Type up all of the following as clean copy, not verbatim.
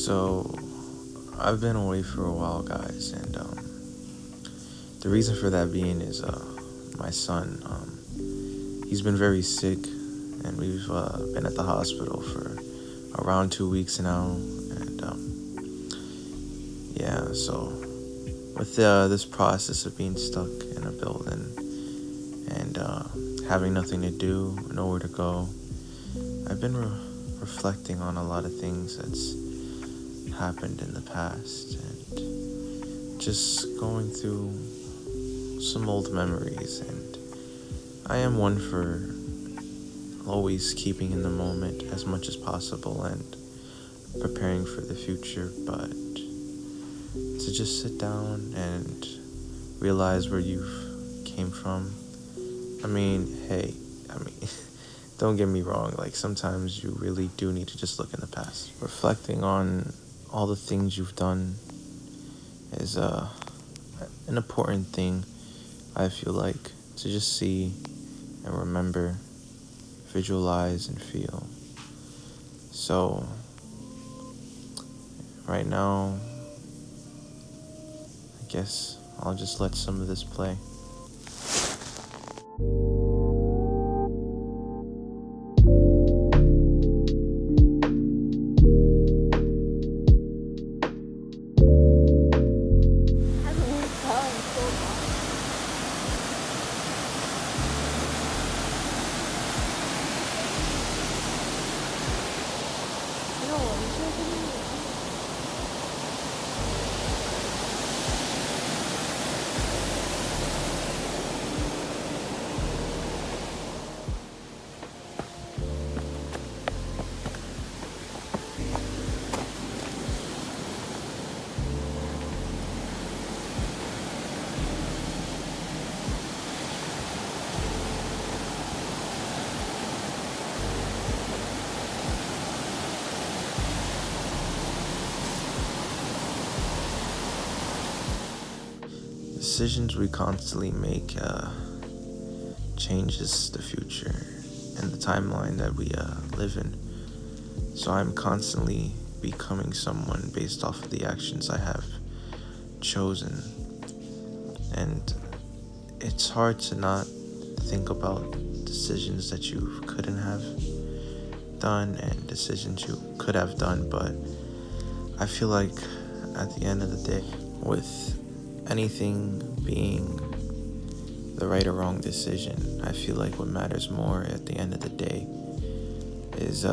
So, I've been away for a while, guys, and the reason for that being is my son. He's been very sick, and we've been at the hospital for around 2 weeks now, and yeah. So, with this process of being stuck in a building and having nothing to do, nowhere to go, I've been reflecting on a lot of things that's happened in the past and just going through some old memories. And I am one for always keeping in the moment as much as possible and preparing for the future, but to just sit down and realize where you've came from. Hey, don't get me wrong, like sometimes you really do need to just look in the past. Reflecting on all the things you've done is an important thing, I feel like, to just see and remember, visualize and feel. So, right now, I guess I'll just let some of this play. Decisions we constantly make changes the future and the timeline that we live in. So I'm constantly becoming someone based off of the actions I have chosen. And it's hard to not think about decisions that you couldn't have done and decisions you could have done, but I feel like at the end of the day, with anything being the right or wrong decision, I feel like what matters more at the end of the day is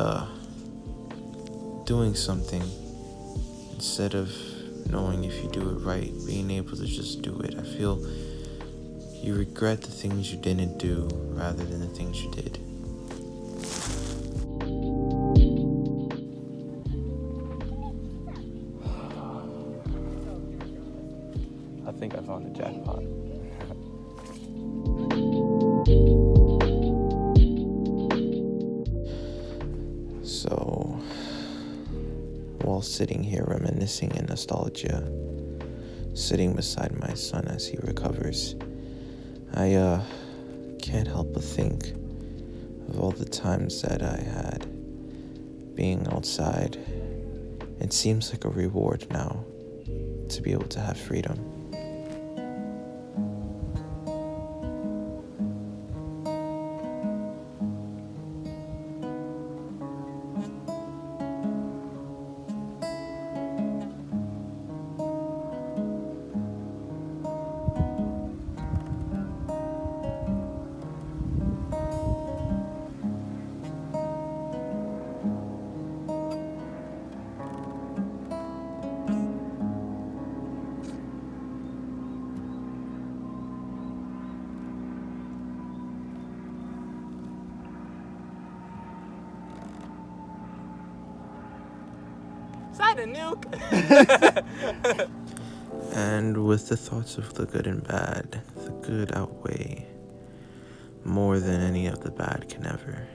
doing something instead of knowing if you do it right, being able to just do it. I feel you regret the things you didn't do rather than the things you did. I think I found the jackpot. So, while sitting here reminiscing in nostalgia, sitting beside my son as he recovers, I can't help but think of all the times that I had being outside. It seems like a reward now to be able to have freedom. Is that a nuke? And with the thoughts of the good and bad, the good outweigh more than any of the bad can ever.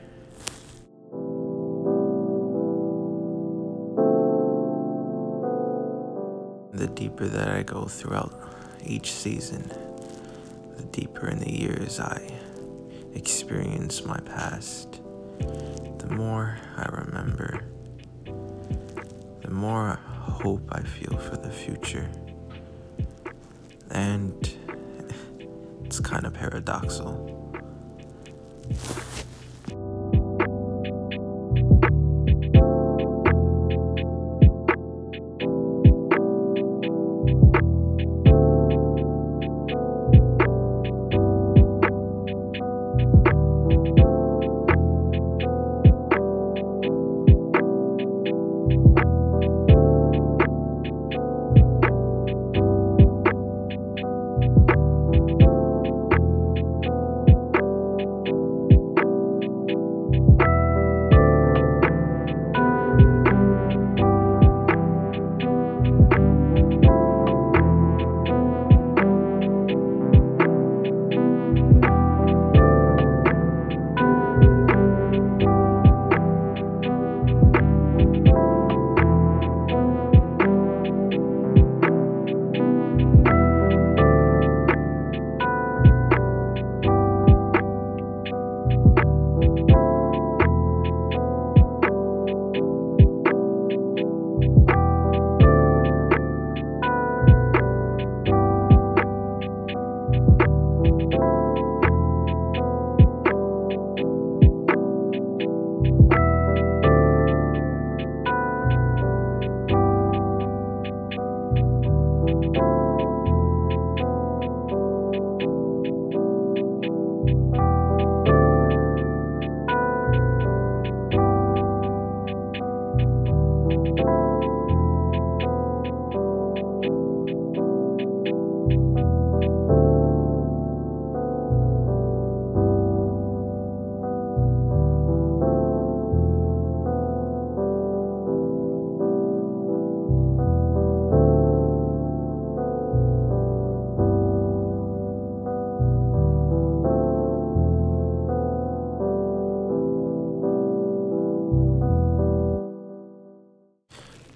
The deeper that I go throughout each season, the deeper in the years I experience my past, the more I remember, the the more hope I feel for the future. And it's kind of paradoxical.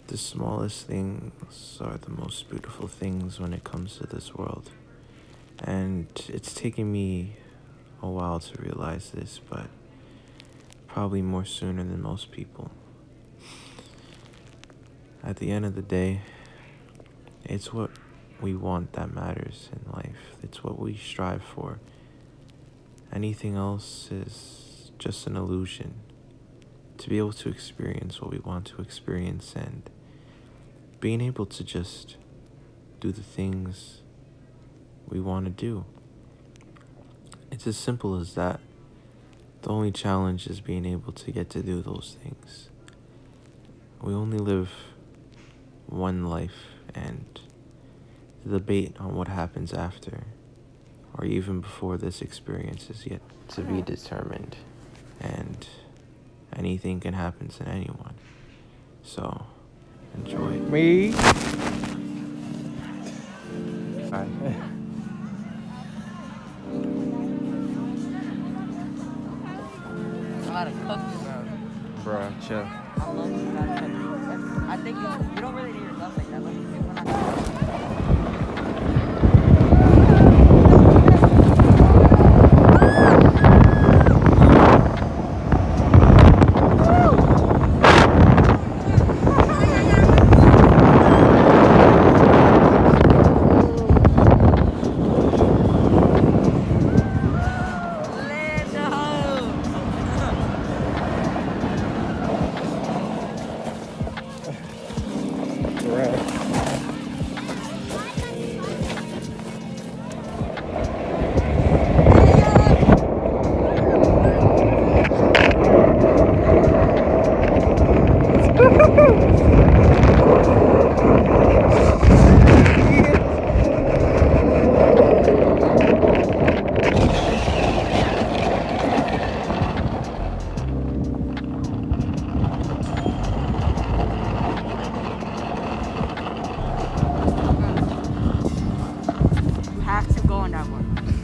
The smallest things are the most beautiful things when it comes to this world. And it's taken me a while to realize this, but probably more sooner than most people. At the end of the day, it's what we want that matters in life. It's what we strive for. Anything else is just an illusion. To be able to experience what we want to experience and being able to just do the things we want to do. It's as simple as that. The only challenge is being able to get to do those things. We only live one life, and the debate on what happens after, or even before this experience, is yet to be determined. And anything can happen to anyone. So, enjoy. Me? Bye. I gotta cook, bro. Bro, chill. I love you guys. I think you don't really need your stuff like that. Like, we're not.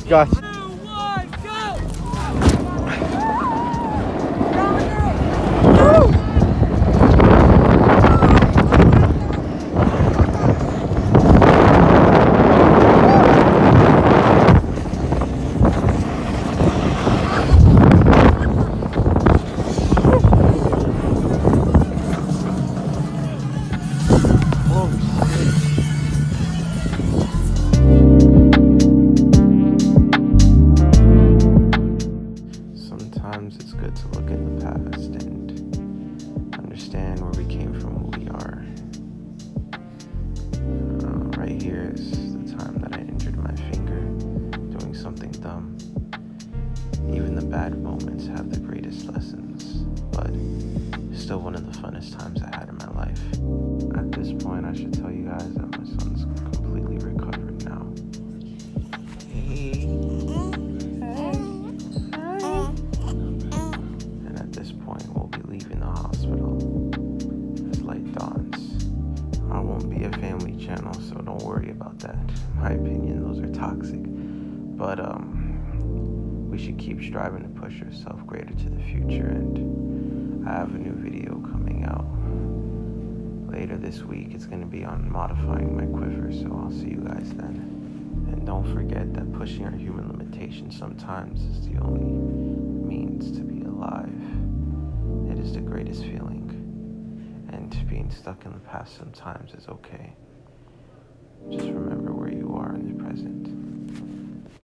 Gosh. leaving the hospital as light dawns. I won't be a family channel, so don't worry about that. In my opinion, those are toxic. But we should keep striving to push ourselves greater to the future, and I have a new video coming out later this week. It's going to be on modifying my quiver, so I'll see you guys then. And don't forget that pushing our human limitations sometimes is the only means to be alive. It is the greatest feeling, and being stuck in the past sometimes is okay. Just remember, we're